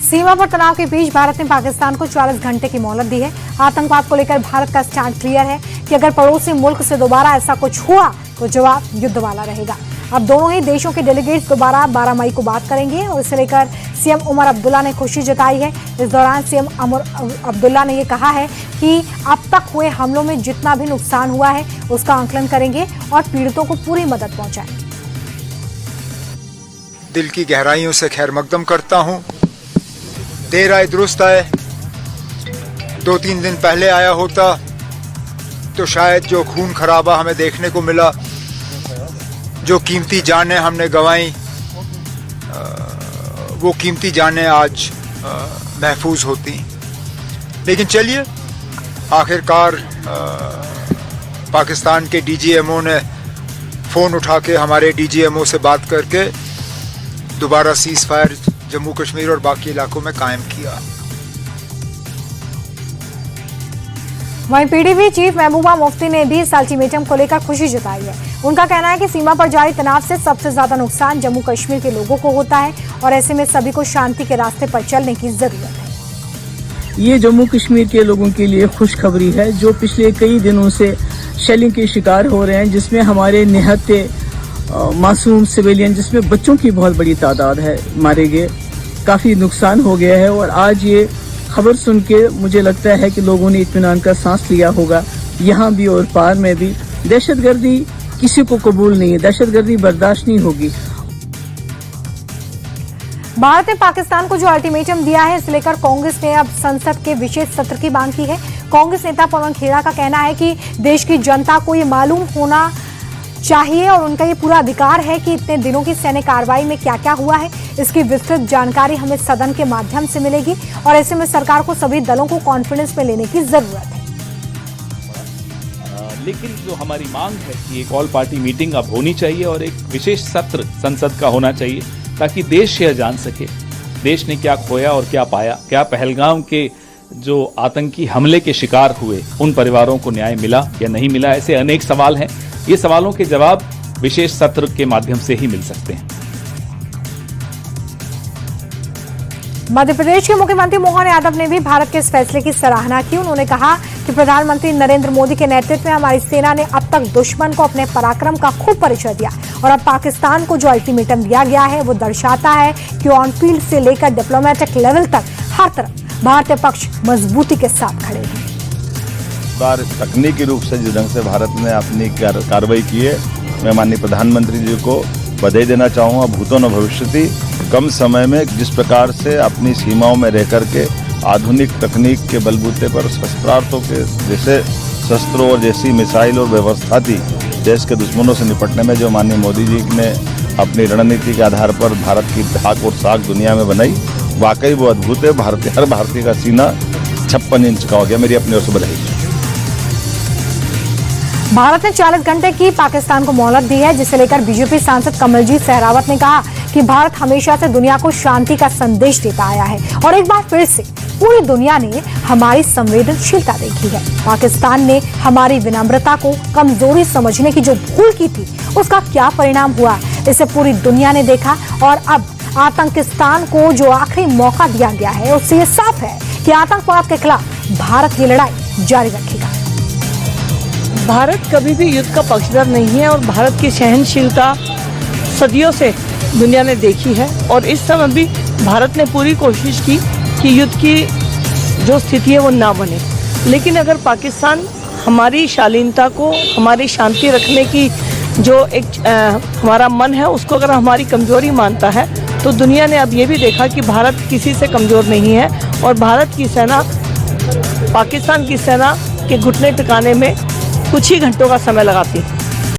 सीमा पर तनाव के बीच भारत ने पाकिस्तान को 40 घंटे की मोहलत दी है। आतंकवाद को लेकर भारत का स्टैंड क्लियर है कि अगर पड़ोसी मुल्क से दोबारा ऐसा कुछ हुआ तो जवाब युद्ध वाला रहेगा। अब दोनों ही देशों के डेलीगेट्स दोबारा 12 मई को बात करेंगे और इसे लेकर सीएम उमर अब्दुल्ला ने खुशी जताई है। इस दौरान सीएम उमर अब्दुल्ला ने ये कहा है कि अब तक हुए हमलों में जितना भी नुकसान हुआ है उसका आंकलन करेंगे और पीड़ितों को पूरी मदद पहुंचाएंगे। दिल की गहराइयों से खैर मकदम करता हूं। देर आए दुरुस्त आए। 2-3 दिन पहले आया होता तो शायद जो खून खराबा हमें देखने को मिला, जो कीमती जानें हमने गंवाई, वो कीमती जानें आज महफूज होती। लेकिन चलिए, आखिरकार पाकिस्तान के डीजीएमओ ने फ़ोन उठा के हमारे डीजीएमओ से बात करके दोबारा सीज फायर जम्मू कश्मीर और बाकी इलाकों में कायम किया। वहीं पीडीपी चीफ महबूबा मुफ्ती ने भी इस अल्टीमेटम को लेकर खुशी जताई है। उनका कहना है कि सीमा पर जारी तनाव से सबसे ज्यादा नुकसान जम्मू कश्मीर के लोगों को होता है और ऐसे में सभी को शांति के रास्ते पर चलने की जरूरत है। ये जम्मू कश्मीर के लोगों के लिए खुशखबरी है जो पिछले कई दिनों से शेलिंग के शिकार हो रहे हैं, जिसमें हमारे निहत्ते मासूम सिविलियन, जिसमें बच्चों की बहुत बड़ी तादाद है, मारे गए, काफी नुकसान हो गया है। और आज ये खबर सुन के मुझे लगता है कि लोगों ने इत्मीनान का सांस लिया होगा। यहाँ भी और पार में भी दहशतगर्दी किसी को कबूल नहीं है, दहशतगर्दी बर्दाश्त नहीं होगी। भारत ने पाकिस्तान को जो अल्टीमेटम दिया है इसे लेकर कांग्रेस ने अब संसद के विशेष सत्र की मांग की है। कांग्रेस नेता पवन खेड़ा का कहना है कि देश की जनता को ये मालूम होना चाहिए और उनका ये पूरा अधिकार है कि इतने दिनों की सैन्य कार्रवाई में क्या क्या हुआ है, इसकी विस्तृत जानकारी हमें सदन के माध्यम से मिलेगी और ऐसे में सरकार को सभी दलों को कॉन्फिडेंस में लेने की जरूरत है। लेकिन जो हमारी मांग है कि एक ऑल पार्टी मीटिंग अब होनी चाहिए और एक विशेष सत्र संसद का होना चाहिए ताकि देश यह जान सके देश ने क्या खोया और क्या पाया, क्या पहलगाम के जो आतंकी हमले के शिकार हुए उन परिवारों को न्याय मिला या नहीं मिला। ऐसे अनेक सवाल हैं, ये सवालों के जवाब विशेष सत्र के माध्यम से ही मिल सकते हैं। मध्य प्रदेश के मुख्यमंत्री मोहन यादव ने भी भारत के इस फैसले की सराहना की। उन्होंने कहा कि प्रधानमंत्री नरेंद्र मोदी के नेतृत्व में हमारी सेना ने अब तक दुश्मन को अपने पराक्रम का खूब परिचय दिया और अब पाकिस्तान को जो अल्टीमेटम दिया गया है वो दर्शाता है कि ऑन फील्ड से लेकर डिप्लोमेटिक लेवल तक हर तरफ भारतीय पक्ष मजबूती के साथ खड़े हैं। बार तकनीकी रूप से जिस ढंग से भारत ने अपनी कार्रवाई की है, मैं माननीय प्रधानमंत्री जी को बधाई देना चाहूँगा। भूतो न भविष्यति, कम समय में जिस प्रकार से अपनी सीमाओं में रह करके आधुनिक तकनीक के बलबूते पर शस्त्रार्थों के जैसे शस्त्रों और जैसी मिसाइल और व्यवस्था थी देश के दुश्मनों से निपटने में, जो माननीय मोदी जी ने अपनी रणनीति के आधार पर भारत की धाक और साख दुनिया में बनाई, वाकई वो अद्भुत है। हर भारतीय का सीना 56 इंच का हो गया। मेरी अपनी ओर से बधाई। भारत ने 40 घंटे की पाकिस्तान को मोहलत दी है, जिसे लेकर बीजेपी सांसद कमलजीत सहरावत ने कहा कि भारत हमेशा से दुनिया को शांति का संदेश देता आया है और एक बार फिर से पूरी दुनिया ने हमारी संवेदनशीलता देखी है। पाकिस्तान ने हमारी विनम्रता को कमजोरी समझने की जो भूल की थी उसका क्या परिणाम हुआ, इसे पूरी दुनिया ने देखा और अब आतंकिस्तान को जो आखिरी मौका दिया गया है उससे ये साफ है कि आतंकवाद के खिलाफ भारत ये लड़ाई जारी रखेगा। भारत कभी भी युद्ध का पक्षधर नहीं है और भारत की सहनशीलता सदियों से दुनिया ने देखी है और इस समय भी भारत ने पूरी कोशिश की कि युद्ध की जो स्थिति है वो ना बने। लेकिन अगर पाकिस्तान हमारी शालीनता को, हमारी शांति रखने की जो एक हमारा मन है उसको अगर हमारी कमजोरी मानता है तो दुनिया ने अब ये भी देखा कि भारत किसी से कमजोर नहीं है और भारत की सेना पाकिस्तान की सेना के घुटने टिकाने में कुछ ही घंटों का समय लगाती है।